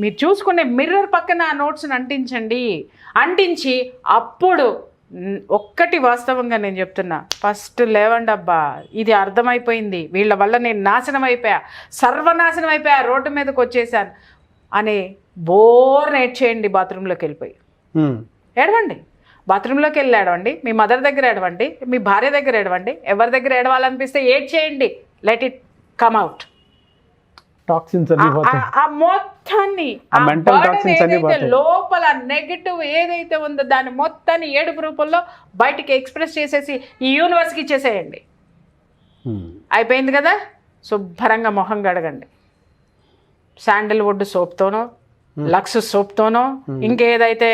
మీరు చూసుకునే మిర్రర్ పక్కన ఆ నోట్స్ని అంటించి అప్పుడు ఒక్కటి వాస్తవంగా నేను చెప్తున్నా, ఫస్ట్ లేవండి అబ్బా, ఇది అర్థమైపోయింది, వీళ్ళ వల్ల నేను నాశనం అయిపోయా, సర్వనాశనం అయిపోయా, రోడ్డు మీదకి వచ్చేసాను అనే బోర్ నేర్చేయండి. బాత్రూంలోకి వెళ్ళిపోయి ఏడవండి, బాత్రూంలోకి వెళ్ళి ఏడవండి, మీ మదర్ దగ్గర ఏడవండి, మీ భార్య దగ్గర ఏడవండి, ఎవరి దగ్గర ఏడవాలనిపిస్తే ఏడ్చేయండి. Let it come out. Toxins అన్ని పోతాయి, ఆ మొత్తాన్ని ఆ మెంటల్ టాక్సిన్స్ అన్ని పోతాయి. లోపల నెగటివ్ ఏదైతే ఉందో దాని మొత్తాన్ని ఏడుపు రూపంలో బయటికి ఎక్స్ప్రెస్ చేసేసి ఈ యూనివర్స్కి ఇచ్చేసేయండి. అయిపోయింది కదా, శుభ్రంగా మొహం కడగండి. శాండిల్వుడ్ సోప్తోనో, లక్స్ సోప్తోనో, ఇంకేదైతే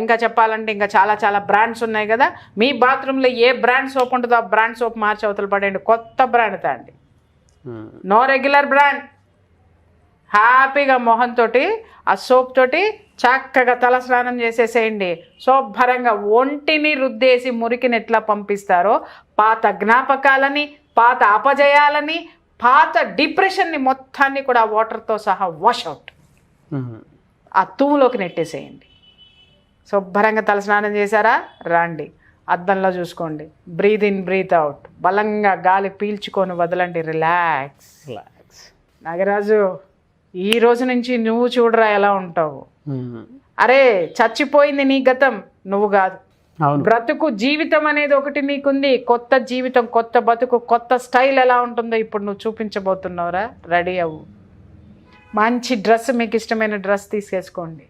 ఇంకా చెప్పాలంటే ఇంకా చాలా చాలా బ్రాండ్స్ ఉన్నాయి కదా. మీ బాత్రూంలో ఏ బ్రాండ్ సోప్ ఉంటుందో ఆ బ్రాండ్ సోప్ మార్చి అవతల పడేయండి, కొత్త బ్రాండ్ తాండి, నో రెగ్యులర్ బ్రాండ్. హ్యాపీగా మొహంతో ఆ సోప్ తోటి చక్కగా తల స్నానం చేసేసేయండి. శుభ్రంగా ఒంటిని రుద్దేసి మురికిని ఎట్లా పంపిస్తారో పాత జ్ఞాపకాలని, పాత అపజయాలని, పాత డిప్రెషన్ని మొత్తాన్ని కూడా వాటర్తో సహా వాషౌట్ ఆ తూములోకి నెట్టేసేయండి. శుభ్రంగా తల స్నానం చేశారా, రండి అద్దంలో చూసుకోండి, బ్రీత్ ఇన్ బ్రీత్ అవుట్, బలంగా గాలి పీల్చుకొని వదలండి, రిలాక్స్. నాగరాజు, ఈ రోజు నుంచి నువ్వు చూడరా ఎలా ఉంటావు. అరే చచ్చిపోయింది నీ గతం, నువ్వు కాదు. బ్రతుకు జీవితం అనేది ఒకటి నీకుంది, కొత్త జీవితం, కొత్త బతుకు, కొత్త స్టైల్ ఎలా ఉంటుందో ఇప్పుడు నువ్వు చూపించబోతున్నావురా. రెడీ అవ్వు, మంచి డ్రెస్, మీకు ఇష్టమైన డ్రెస్ తీసేసుకోండి.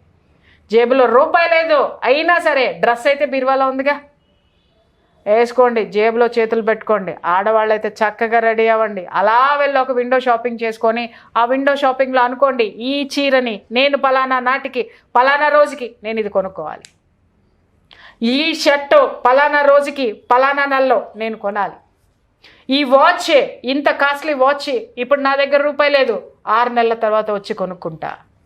జేబులో రూపాయి లేదు అయినా సరే డ్రెస్ అయితే బీరువాలో ఉందిగా, వేసుకోండి, జేబులో చేతులు పెట్టుకోండి. ఆడవాళ్ళైతే చక్కగా రెడీ అవ్వండి, అలా వెళ్ళి ఒక విండో షాపింగ్ చేసుకొని ఆ విండో షాపింగ్లో అనుకోండి, ఈ చీరని నేను పలానా నాటికి పలానా రోజుకి నేను ఇది కొనుక్కోవాలి, ఈ షర్టు పలానా రోజుకి పలానా నెలలో నేను కొనాలి, ఈ వాచ్ ఇంత కాస్ట్లీ వాచ్ ఇప్పుడు నా దగ్గర రూపాయి లేదు, 6 నెలల తర్వాత వచ్చి కొనుక్కుంటా.